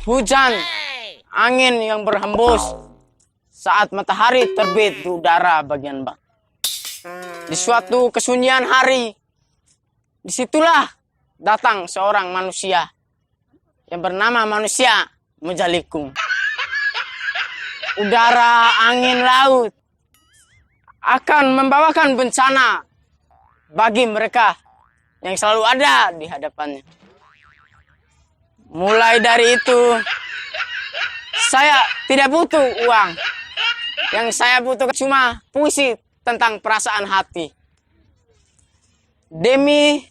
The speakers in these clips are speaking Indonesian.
Hujan, angin yang berhembus saat matahari terbit di udara bagian barat. Di suatu kesunyian hari, disitulah datang seorang manusia yang bernama manusia Mujalikum. Udara, angin, laut akan membawakan bencana bagi mereka yang selalu ada di hadapannya. Mulai dari itu, saya tidak butuh uang. Yang saya butuhkan cuma puisi tentang perasaan hati. Demi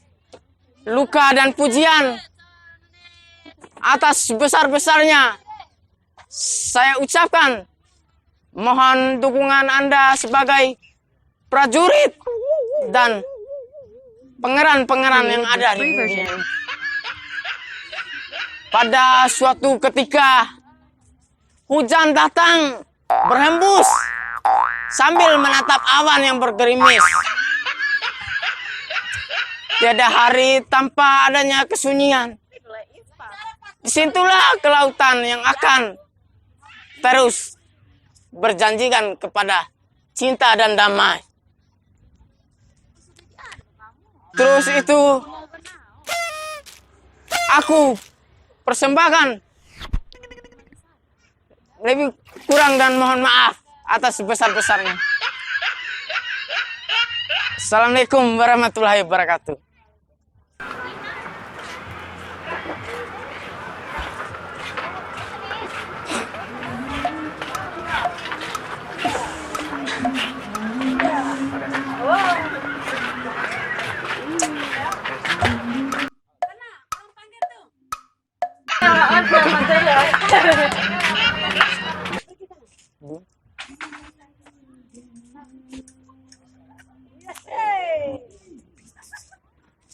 luka dan pujian atas sebesar-besarnya, saya ucapkan mohon dukungan Anda sebagai prajurit dan pangeran-pangeran yang ada di dunia ini. Pada suatu ketika, hujan datang berhembus sambil menatap awan yang bergerimis. Tiada hari tanpa adanya kesunyian. Disitulah kelautan yang akan terus berjanjikan kepada cinta dan damai. Terus itu aku persembahkan lebih kurang dan mohon maaf atas sebesar-besarnya. Assalamualaikum warahmatullahi wabarakatuh.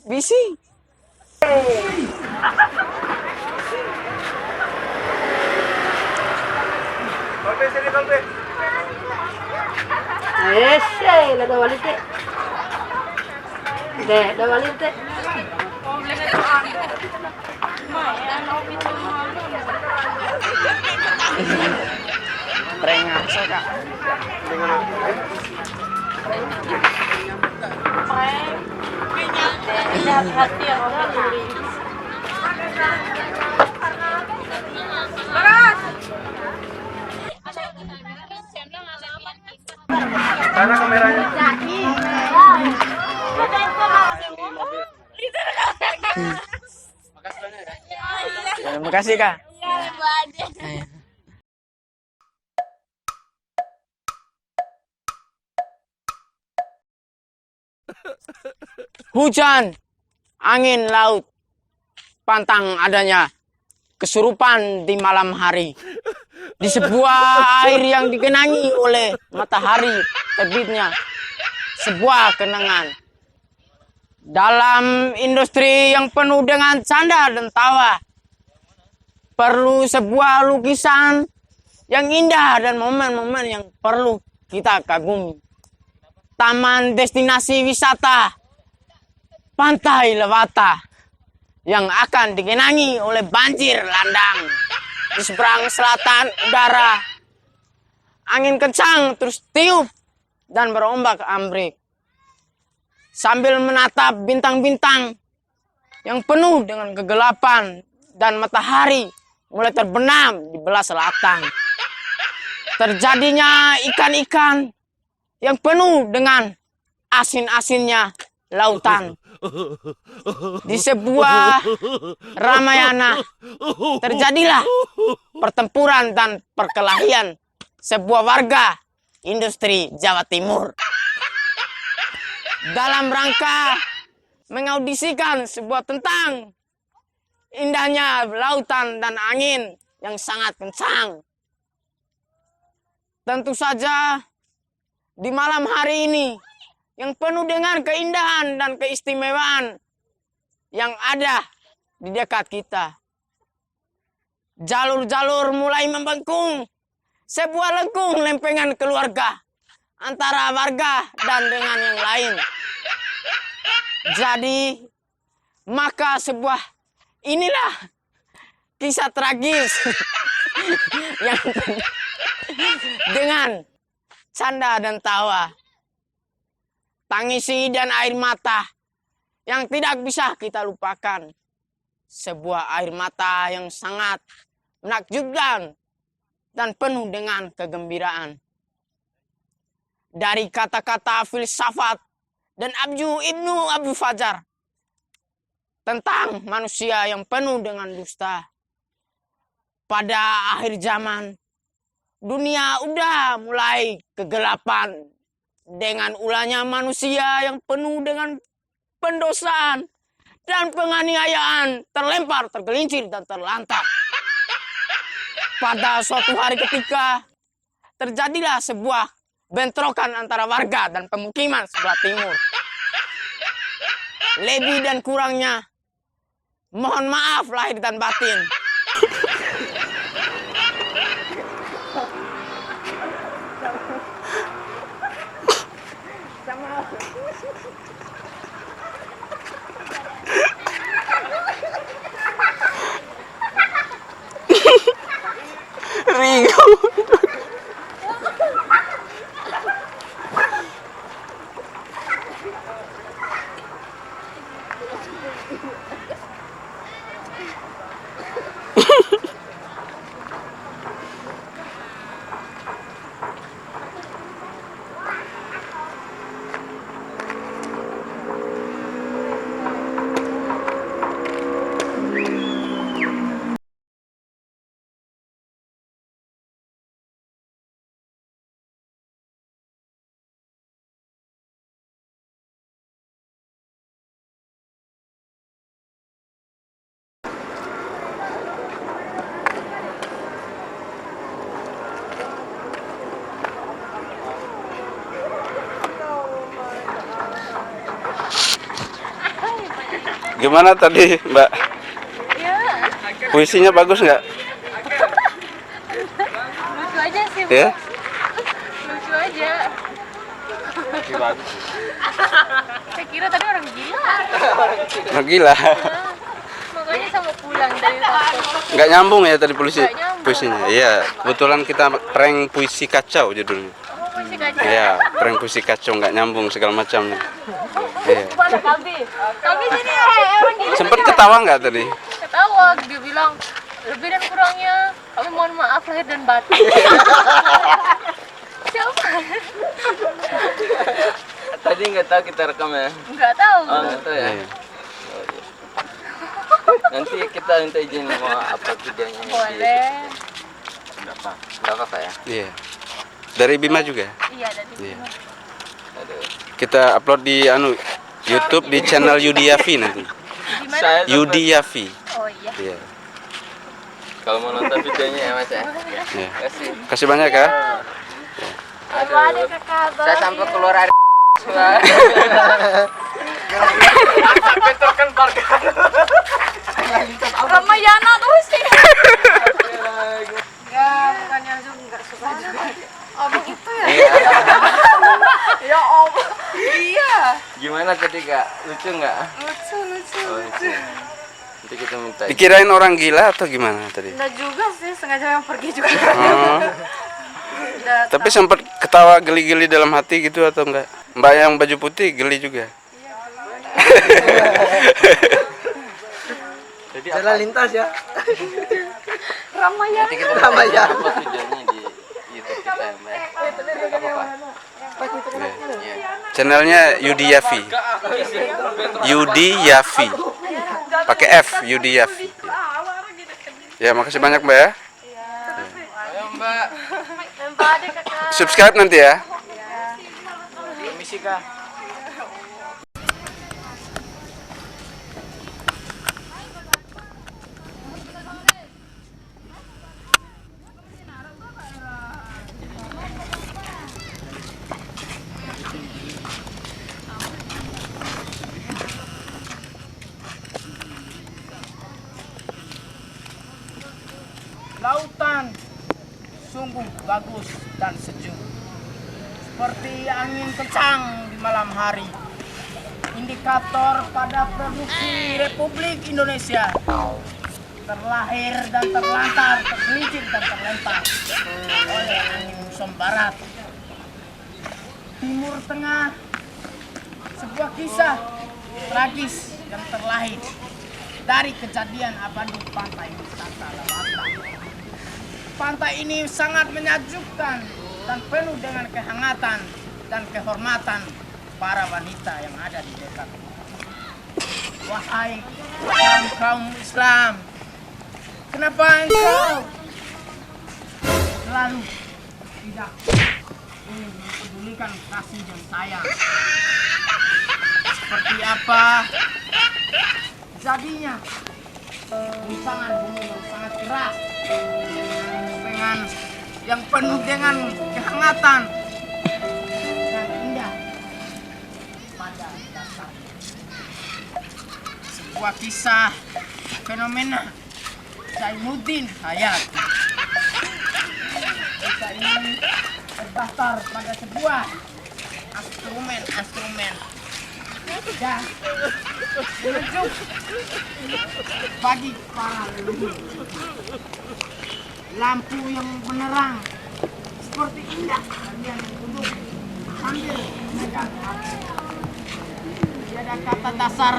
Bisi. Golpe sini golpe. Ese, le do valite. Do valite. Prengat suka. Hati yang orang duri. Sana kameranya. Terima kasih, Kak. Hujan, angin, laut, pantang adanya kesurupan di malam hari. Di sebuah air yang digenangi oleh matahari terbitnya sebuah kenangan. Dalam industri yang penuh dengan canda dan tawa, perlu sebuah lukisan yang indah dan momen-momen yang perlu kita kagumi. Taman destinasi wisata Pantai Lewata yang akan digenangi oleh banjir landang. Di seberang selatan udara, angin kencang terus tiup dan berombak-ambrik. Sambil menatap bintang-bintang yang penuh dengan kegelapan dan matahari mulai terbenam di belah selatan. Terjadinya ikan-ikan yang penuh dengan asin-asinnya lautan. Di sebuah Ramayana terjadilah pertempuran dan perkelahian sebuah warga industri Jawa Timur. Dalam rangka mengaudisikan sebuah tentang indahnya lautan dan angin yang sangat kencang. Tentu saja di malam hari ini yang penuh dengan keindahan dan keistimewaan yang ada di dekat kita. Jalur-jalur mulai membengkung. Sebuah lengkung lempengan keluarga antara warga dan dengan yang lain. Jadi, maka inilah kisah tragis yang dengan canda dan tawa, tangisi dan air mata yang tidak bisa kita lupakan. Sebuah air mata yang sangat menakjubkan dan penuh dengan kegembiraan. Dari kata-kata filsafat dan Ibnu Abu Fajar tentang manusia yang penuh dengan dusta. Pada akhir zaman, dunia udah mulai kegelapan dengan ulahnya manusia yang penuh dengan pendosaan dan penganiayaan, terlempar, tergelincir, dan terlantar. Pada suatu hari ketika terjadilah sebuah bentrokan antara warga dan pemukiman sebelah timur. Lebih dan kurangnya, mohon maaf lahir dan batin. Ringo. Gimana tadi, Mbak? Ya, Puisinya bagus nggak? lucu aja sih. Ya? Lucu aja. Saya kira tadi orang gila. Nah, gila. Makanya sama pulang dari toko. Nggak nyambung ya tadi puisi Nggak nyambung. puisinya. Iya, kebetulan kita prank puisi kacau judulnya. Oh, musik aja. Iya, prank puisi kacau nggak nyambung segala macamnya. Iya. Mana Kalbi? Kalbi sini ya, orang gila. Sempet ketawa nggak tadi? Ketawa, dia bilang lebih dan kurangnya kami mohon maaf lahir dan batin. Siapa? Tadi nggak tahu kita rekam ya? Nggak tahu. Oh, nggak tahu ya? Iya. Nanti kita minta izin mau upload videonya. Boleh. Nggak apa-apa ya? Iya. Dari Bima juga. Iya, ada di Iya. sini. Aduh. Kita upload di YouTube di channel Yudi Yafi nanti. Di mana? Saya Yudi Yafi. Oh iya. Iya. kalau mau nonton videonya ya Mas ya. Iya. Kasih. Kasih banyak ya. Aduh. Ada kakak. Saya sampai keluar air. Ramayana tuh sih. Enggak, bukannya Zoom enggak suka juga. Oh begitu ya? Ya om. Iya. Gimana tadi Kak? Lucu nggak? Lucu, lucu. Oh, lucu. Nanti kita minta. Dikirain orang gila atau gimana tadi? Enggak juga sih, sengaja yang pergi juga. Oh. Udah Tapi sempat ketawa geli-geli dalam hati gitu atau enggak? Mbak yang baju putih geli juga. Jadi Jalan lintas ya. Ramayana. nanti kita minta upload videonya di YouTube kita ya Mbak. Iya. Channelnya Yudi Yafi. Yudi Yafi. Pakai F, Yudi Yafi. Ya, makasih banyak Mbak ya. Ayo Mbak. Mbak ada kakak. Subscribe nanti ya. Permisi Kak. Lautan sungguh bagus dan sejuk. Seperti angin kencang di malam hari. Indikator pada produksi Republik Indonesia. terlahir dan terlantar, tergelincir dan terlempar oleh angin muson barat. Timur Tengah, sebuah kisah tragis yang terlahir dari kejadian abadi pantai wisata Lawata. Pantai ini sangat menyejukkan dan penuh dengan kehangatan dan kehormatan para wanita yang ada di dekat. Wahai kaum Islam, kenapa engkau selalu tidak ingin mempedulikan kasih dan sayang? Seperti apa jadinya guncangan bumi yang sangat keras dengan yang penuh dengan kehangatan dan indah pada dasarnya. Sebuah kisah fenomena Zainuddin Hayat. Kisah ini terdaftar pada sebuah instrumen dan menuju bagi para leluhur. Lampu yang menerang seperti indah kalian yang duduk sambil memegang hati. Tiada kata dasar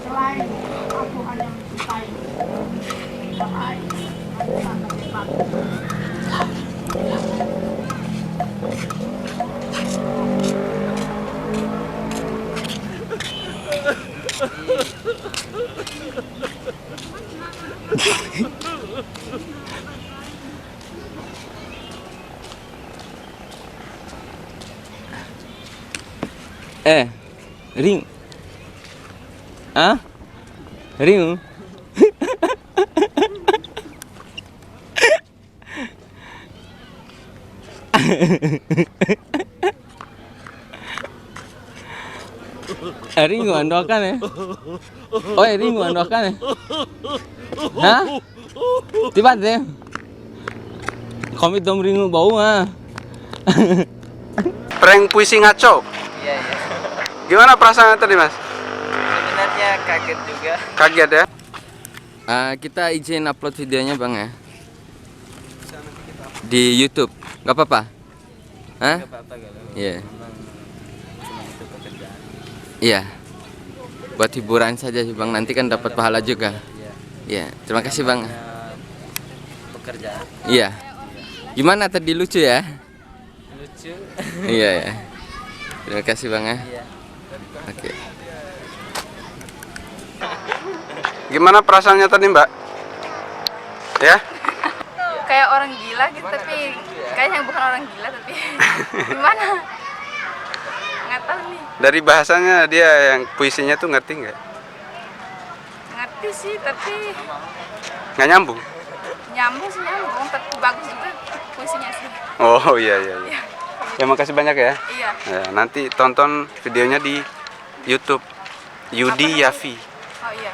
selain aku hanya mencintai. Wahai wanita hebat. Ring. Ah? Ring. Ringo andokan ya? Oh, Ringo andokan ya? Hah? Tiba deh. Komit dom Ringo bau ah. Prank puisi ngaco. Iya, iya. Gimana perasaannya tadi, Mas? Sebenarnya kaget juga. Kaget ya? Kita izin upload videonya Bang ya. Di YouTube. Gak apa-apa? Hah? Gak apa-apa kalau Iya. memang cuma itu pekerjaan. Iya. Buat hiburan saja sih Bang. Nanti kan dapat pahala juga. Iya. Iya. Terima kasih Bang. Pekerjaan. Iya. Gimana tadi, lucu ya? Lucu. Iya ya. Terima kasih Bang ya. Iya. Oke. Gimana perasaannya tadi, Mbak? Ya? Kayak orang gila gitu, tapi kayaknya bukan orang gila, tapi gimana? Nggak tahu nih. Dari bahasanya dia yang puisinya tuh ngerti nggak? Ngerti sih, tapi Nggak nyambung? nyambung sih, nyambung, tapi bagus juga puisinya sih. Oh iya iya. Iya. Ya makasih banyak ya. Iya. Ya, nanti tonton videonya di YouTube Yudi Yafi. Oh iya.